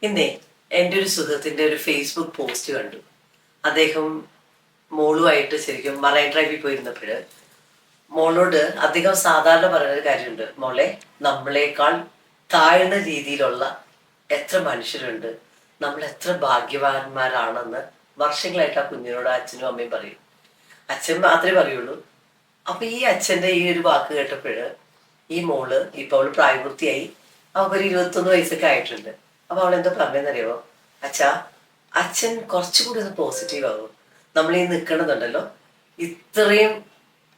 ഇന്നേ എൻ്റെ ഒരു സുഹൃത്തിൻ്റെ ഒരു ഫേസ്ബുക്ക് പോസ്റ്റ് കണ്ടു. അദ്ദേഹം മോളുമായിട്ട് ശരിക്കും മറൈൻ ഡ്രൈവിൽ പോയിരുന്നപ്പോൾ മോളോട് അദ്ദേഹം സാധാരണ പറയുന്നൊരു കാര്യമുണ്ട്. മോളെ, നമ്മളെക്കാൾ താഴ്ന്ന രീതിയിലുള്ള എത്ര മനുഷ്യരുണ്ട്, നമ്മൾ എത്ര ഭാഗ്യവാന്മാരാണെന്ന് വർഷങ്ങളായിട്ട് ആ കുഞ്ഞിനോട് അച്ഛനും അമ്മയും പറയും. അച്ഛൻ മാത്രമേ പറയുള്ളൂ. അപ്പൊ ഈ അച്ഛൻ്റെ ഈ ഒരു വാക്ക് കേട്ടപ്പോൾ ഈ മോള് ഇപ്പൊ അവള് പ്രായപൂർത്തിയായി, അവക്കൊരു 21 വയസ്സൊക്കെ ആയിട്ടുണ്ട്. അപ്പൊ അവൾ എന്താ പറഞ്ഞതെന്നറിയോ? അച്ഛാ, അച്ഛൻ കുറച്ചുകൂടി ഒന്ന് പോസിറ്റീവ് ആകും. നമ്മൾ ഈ നിൽക്കണതുണ്ടല്ലോ, ഇത്രയും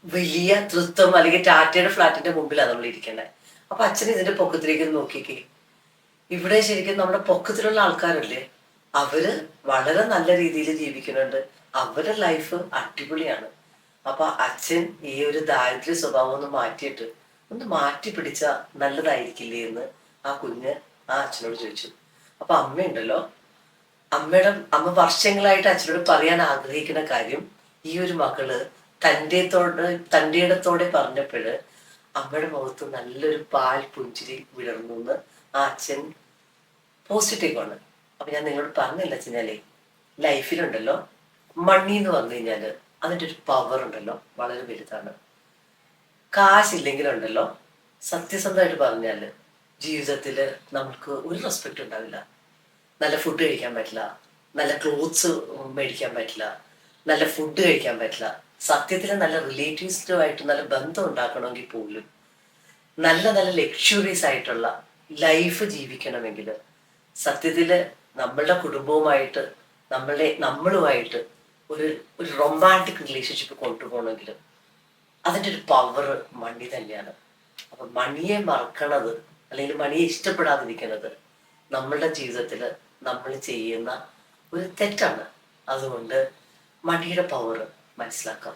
വലിയ തൃത്വം അല്ലെങ്കിൽ ടാറ്റയുടെ ഫ്ലാറ്റിന്റെ മുമ്പിലാണ് നമ്മൾ ഇരിക്കേണ്ടത്. അപ്പൊ അച്ഛൻ ഇതിന്റെ പൊക്കത്തിലേക്ക് നോക്കിക്കേ. ഇവിടെ ശരിക്കും നമ്മുടെ പൊക്കത്തിലുള്ള ആൾക്കാരല്ലേ, അവര് വളരെ നല്ല രീതിയിൽ ജീവിക്കുന്നുണ്ട്. അവരുടെ ലൈഫ് അടിപൊളിയാണ്. അപ്പൊ അച്ഛൻ ഈ ഒരു ദാരിദ്ര്യ സ്വഭാവം ഒന്ന് മാറ്റി പിടിച്ച നല്ലതായിരിക്കില്ലേ എന്ന് ആ കുഞ്ഞ് ആ അച്ഛനോട് ചോദിച്ചു. അപ്പൊ അമ്മയുണ്ടല്ലോ, അമ്മ വർഷങ്ങളായിട്ട് അച്ഛനോട് പറയാൻ ആഗ്രഹിക്കുന്ന കാര്യം ഈ ഒരു മകള് തൻ്റെ ഇടത്തോടെ പറഞ്ഞപ്പോഴ് അമ്മയുടെ മുഖത്ത് നല്ലൊരു പാൽ പുഞ്ചിരി വിടർന്നു എന്ന് ആ അച്ഛൻ പോസിറ്റീവാണ്. അപ്പൊ ഞാൻ നിങ്ങളോട് പറഞ്ഞില്ല വെച്ചാലേ, ലൈഫിലുണ്ടല്ലോ മണി എന്ന് പറഞ്ഞു കഴിഞ്ഞാല് അതിൻ്റെ ഒരു പവർ ഉണ്ടല്ലോ വളരെ വലുതാണ്. കാശില്ലെങ്കിലുണ്ടല്ലോ, സത്യസന്ധമായിട്ട് പറഞ്ഞാല് ജീവിതത്തിൽ നമുക്ക് ഒരു റെസ്പെക്റ്റ് ഉണ്ടാവില്ല. നല്ല ഫുഡ് കഴിക്കാൻ പറ്റില്ല, നല്ല ക്ലോത്ത്സ് മേടിക്കാൻ പറ്റില്ല, നല്ല ഫുഡ് കഴിക്കാൻ പറ്റില്ല. സത്യത്തിൽ നല്ല റിലേറ്റീവ്സുമായിട്ട് നല്ല ബന്ധം ഉണ്ടാക്കണമെങ്കിൽ പോലും നല്ല നല്ല ലക്ഷറീസ് ആയിട്ടുള്ള ലൈഫ് ജീവിക്കണമെങ്കിൽ സത്യത്തിൽ നമ്മളുടെ കുടുംബവുമായിട്ട് നമ്മളുമായിട്ട് ഒരു ഒരു റൊമാൻറ്റിക് റിലേഷൻഷിപ്പ് കൊണ്ടുപോകണമെങ്കിൽ അതിൻ്റെ ഒരു പവർ മണി തന്നെയാണ്. അപ്പൊ മണിയെ മറക്കണത് അല്ലെങ്കിൽ മണിയെ ഇഷ്ടപ്പെടാതിരിക്കുന്നത് നമ്മളുടെ ജീവിതത്തിൽ നമ്മൾ ചെയ്യുന്ന ഒരു തെറ്റാണ്. അതുകൊണ്ട് മണിയുടെ പവർ മനസ്സിലാക്കാം.